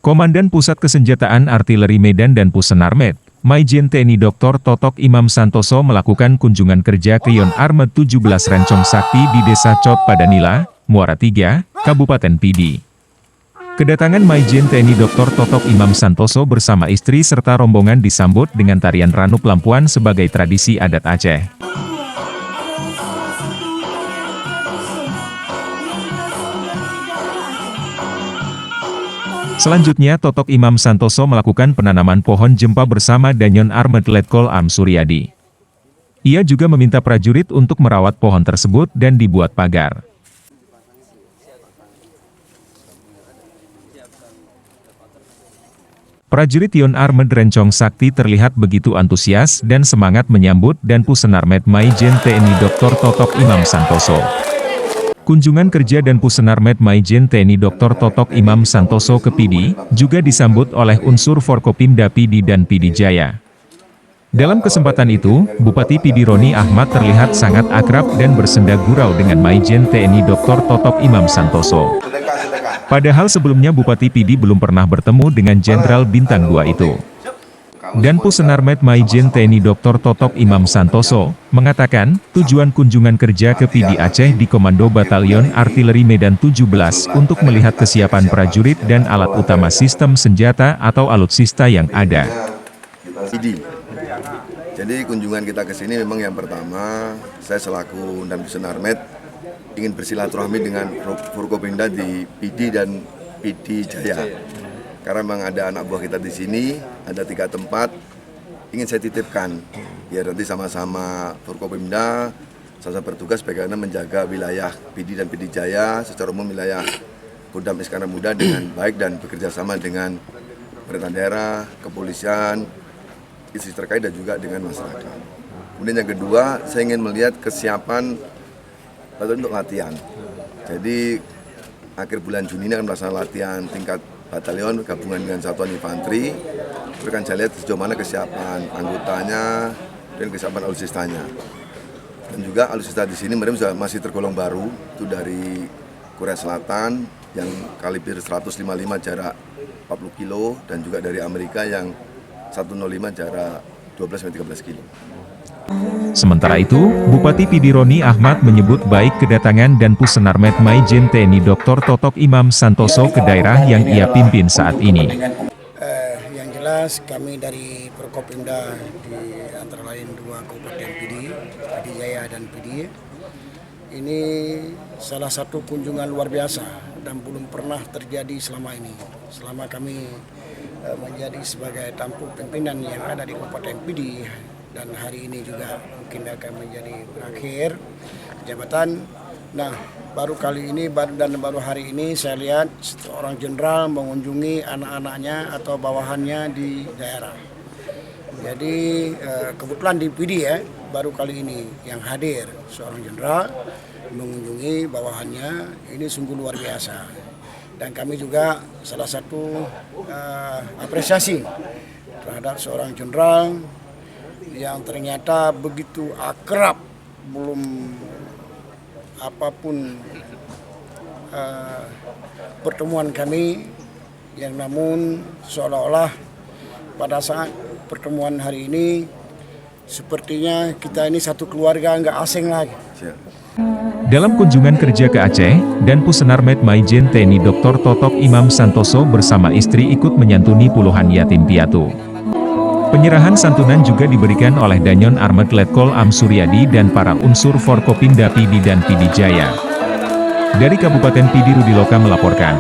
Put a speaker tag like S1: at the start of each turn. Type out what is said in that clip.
S1: Komandan Pusat Kesenjataan Artileri Medan dan Pusenarmed, Maijen TNI Dr. Totok Imam Santoso melakukan kunjungan kerja ke Yon Armed 17 Rencong Sakti di Desa Cot Padanila, Muara III, Kabupaten Pidi. Kedatangan Maijen TNI Dr. Totok Imam Santoso bersama istri serta rombongan disambut dengan tarian Ranu Pelampuan sebagai tradisi adat Aceh. Selanjutnya Totok Imam Santoso melakukan penanaman pohon jempa bersama Danyon Armed Letkol Am Suryadi. Ia juga meminta prajurit untuk merawat pohon tersebut dan dibuat pagar. Prajurit Yon Armed Rencong Sakti terlihat begitu antusias dan semangat menyambut dan Pusenarmed Maijen TNI Dr. Totok Imam Santoso. Kunjungan kerja dan Pusenarmed Maijen TNI Dr. Totok Imam Santoso ke Pidi, juga disambut oleh unsur Forkopimda Pidi dan Pidi Jaya. Dalam kesempatan itu, Bupati Pidi Roni Ahmad terlihat sangat akrab dan bersenda gurau dengan Maijen TNI Dr. Totok Imam Santoso. Padahal sebelumnya Bupati Pidi belum pernah bertemu dengan Jenderal Bintang 2 itu. Dan Pusenarmed Maijen TNI Dr. Totok Imam Santoso mengatakan, tujuan kunjungan kerja ke Pidi Aceh di Komando Batalion Artileri Medan 17 untuk melihat kesiapan prajurit dan alat utama sistem senjata atau alutsista yang ada.
S2: Jadi kunjungan kita ke sini memang yang pertama, saya selaku dan Pusenarmed ingin bersilaturahmi dengan Forkopimda di Pidi dan Pidi Jaya. Karena memang ada anak buah kita di sini, ada 3 tempat, ingin saya titipkan. Biar nanti sama-sama Forkopimda, saya bertugas bagaimana menjaga wilayah Pidi dan Pidi Jaya, secara umum wilayah Kodam Iskandar Muda dengan baik dan bekerja sama dengan pemerintah daerah, kepolisian, institusi terkait dan juga dengan masyarakat. Kemudian yang kedua, saya ingin melihat kesiapan untuk latihan. Jadi akhir bulan Juni ini akan melaksanakan latihan tingkat batalion gabungan dengan satuan infanteri. Akan saya lihat sejauh mana kesiapan anggotanya dan kesiapan alutsistanya. Dan juga alutsista di sini mereka masih tergolong baru, itu dari Korea Selatan yang kaliber 155 jarak 40 kilo dan juga dari Amerika yang 105 jarak 12-13 kilo.
S1: Sementara itu, Bupati Pidi Roni Ahmad menyebut baik kedatangan dan Pusenarmed Maijen TNI Dr. Totok Imam Santoso ke daerah yang ia pimpin saat ini.
S3: Yang jelas kami dari Forkopimda di antara lain 2 Kabupaten Pidi, Pidi Jaya dan Pidi, ini salah satu kunjungan luar biasa dan belum pernah terjadi selama ini. Selama kami menjadi sebagai tampuk pimpinan yang ada di Kabupaten Pidi. Dan hari ini juga mungkin akan menjadi berakhir jabatan. Nah, baru kali ini baru hari ini saya lihat seorang jenderal mengunjungi anak-anaknya atau bawahannya di daerah. Jadi kebetulan di PD baru kali ini yang hadir seorang jenderal mengunjungi bawahannya, ini sungguh luar biasa. Dan kami juga salah satu apresiasi terhadap seorang jenderal yang ternyata begitu akrab, belum apapun pertemuan kami, yang namun seolah-olah pada saat pertemuan hari ini sepertinya kita ini satu keluarga, nggak asing lagi.
S1: Dalam kunjungan kerja ke Aceh, dan Pusenarmed Maijen TNI Dr. Totok Imam Santoso bersama istri ikut menyantuni puluhan yatim piatu. Penyerahan santunan juga diberikan oleh Danyon Armed Letkol Am Suryadi dan para unsur Forkopimda Pidi dan Pidi Jaya. Dari Kabupaten Pidi, Rudi Loka melaporkan.